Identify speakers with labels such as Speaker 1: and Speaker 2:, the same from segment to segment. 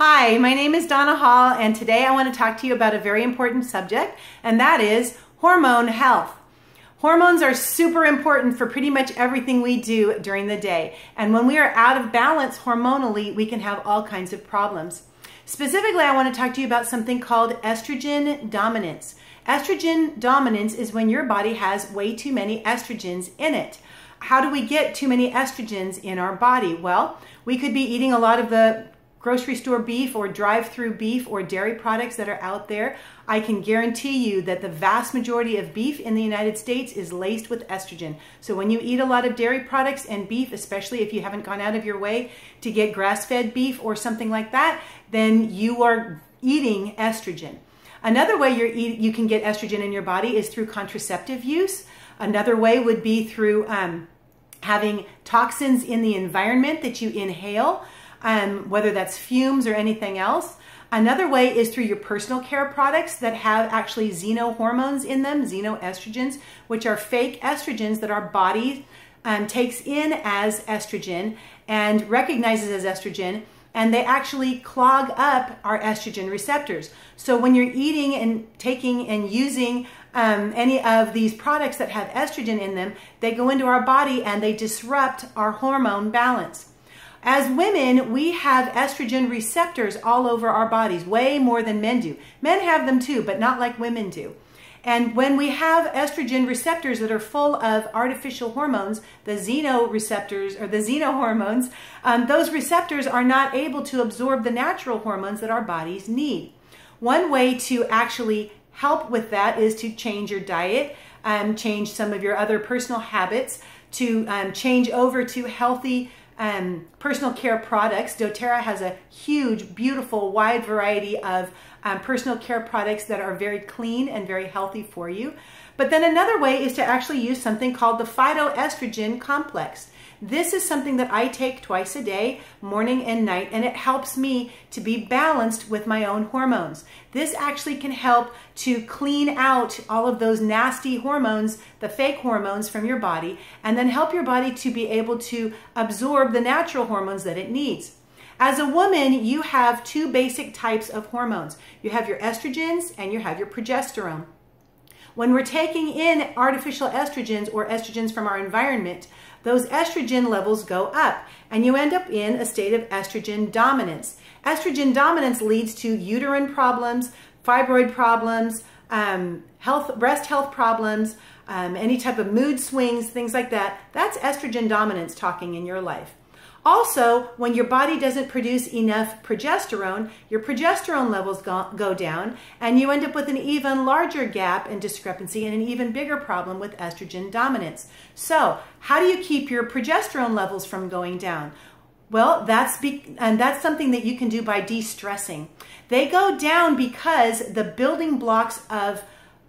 Speaker 1: Hi, my name is Donna Hall, and today I want to talk to you about a very important subject, and that is hormone health. Hormones are super important for pretty much everything we do during the day, and when we are out of balance hormonally, we can have all kinds of problems. Specifically, I want to talk to you about something called estrogen dominance. Estrogen dominance is when your body has way too many estrogens in it. How do we get too many estrogens in our body? Well, we could be eating a lot of the grocery store beef or drive-through beef or dairy products that are out there. I can guarantee you that the vast majority of beef in the United States is laced with estrogen. So when you eat a lot of dairy products and beef, especially if you haven't gone out of your way to get grass-fed beef or something like that, then you are eating estrogen. Another way you can get estrogen in your body is through contraceptive use. Another way would be through having toxins in the environment that you inhale, whether that's fumes or anything else. Another way is through your personal care products that have actually xenohormones in them, xenoestrogens, which are fake estrogens that our body takes in as estrogen and recognizes as estrogen, and they actually clog up our estrogen receptors. So when you're eating and taking and using any of these products that have estrogen in them, they go into our body and they disrupt our hormone balance. As women, we have estrogen receptors all over our bodies, way more than men do. Men have them too, but not like women do. And when we have estrogen receptors that are full of artificial hormones, the xenoreceptors or the xenohormones, those receptors are not able to absorb the natural hormones that our bodies need. One way to actually help with that is to change your diet, change some of your other personal habits, to change over to healthy personal care products. doTERRA has a huge, beautiful, wide variety of personal care products that are very clean and very healthy for you. But then another way is to actually use something called the Phytoestrogen Complex. This is something that I take twice a day, morning and night, and it helps me to be balanced with my own hormones. This actually can help to clean out all of those nasty hormones, the fake hormones from your body, and then help your body to be able to absorb the natural hormones that it needs. As a woman, you have two basic types of hormones. You have your estrogens and you have your progesterone. When we're taking in artificial estrogens or estrogens from our environment, those estrogen levels go up and you end up in a state of estrogen dominance. Estrogen dominance leads to uterine problems, fibroid problems, breast health problems, any type of mood swings, things like that. That's estrogen dominance talking in your life. Also, when your body doesn't produce enough progesterone, your progesterone levels go down and you end up with an even larger gap and discrepancy and an even bigger problem with estrogen dominance. So, how do you keep your progesterone levels from going down? Well, that's something that you can do by de-stressing. They go down because the building blocks of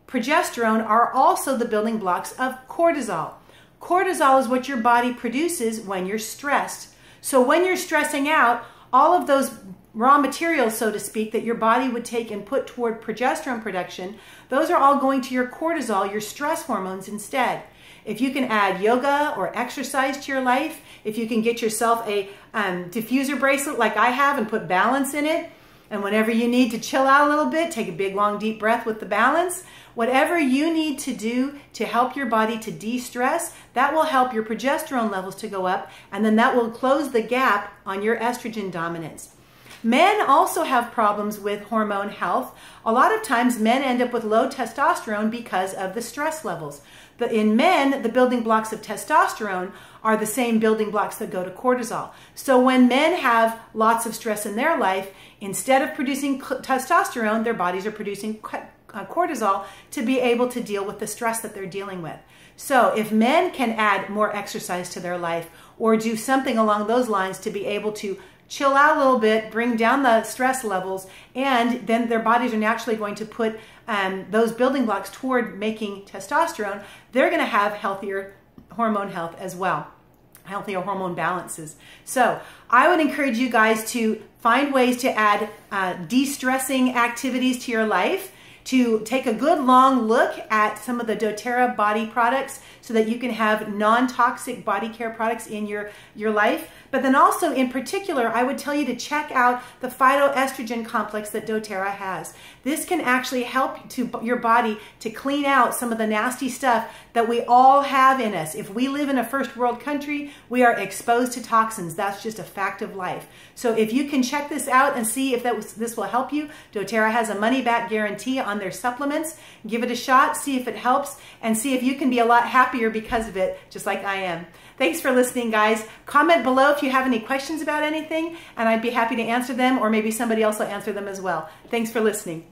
Speaker 1: progesterone are also the building blocks of cortisol. Cortisol is what your body produces when you're stressed. So when you're stressing out, all of those raw materials, so to speak, that your body would take and put toward progesterone production, those are all going to your cortisol, your stress hormones instead. If you can add yoga or exercise to your life, if you can get yourself a diffuser bracelet like I have and put balance in it, and whenever you need to chill out a little bit, take a big, long, deep breath with the balance. Whatever you need to do to help your body to de-stress, that will help your progesterone levels to go up, and then that will close the gap on your estrogen dominance. Men also have problems with hormone health. A lot of times men end up with low testosterone because of the stress levels. But in men, the building blocks of testosterone are the same building blocks that go to cortisol. So when men have lots of stress in their life, instead of producing testosterone, their bodies are producing cortisol to be able to deal with the stress that they're dealing with. So if men can add more exercise to their life or do something along those lines to be able to chill out a little bit, bring down the stress levels, and then their bodies are naturally going to put those building blocks toward making testosterone, they're going to have healthier hormone health as well, healthier hormone balances. So I would encourage you guys to find ways to add de-stressing activities to your life. to take a good long look at some of the doTERRA body products so that you can have non-toxic body care products in your life. But then also in particular, I would tell you to check out the Phytoestrogen Complex that doTERRA has. This can actually help your body to clean out some of the nasty stuff that we all have in us. If we live in a first world country, we are exposed to toxins. That's just a fact of life. So if you can check this out and see if this will help you, doTERRA has a money-back guarantee on their supplements. Give it a shot, see if it helps, and see if you can be a lot happier because of it, just like I am. Thanks for listening, guys. Comment below if you have any questions about anything, and I'd be happy to answer them, or maybe somebody else will answer them as well. Thanks for listening.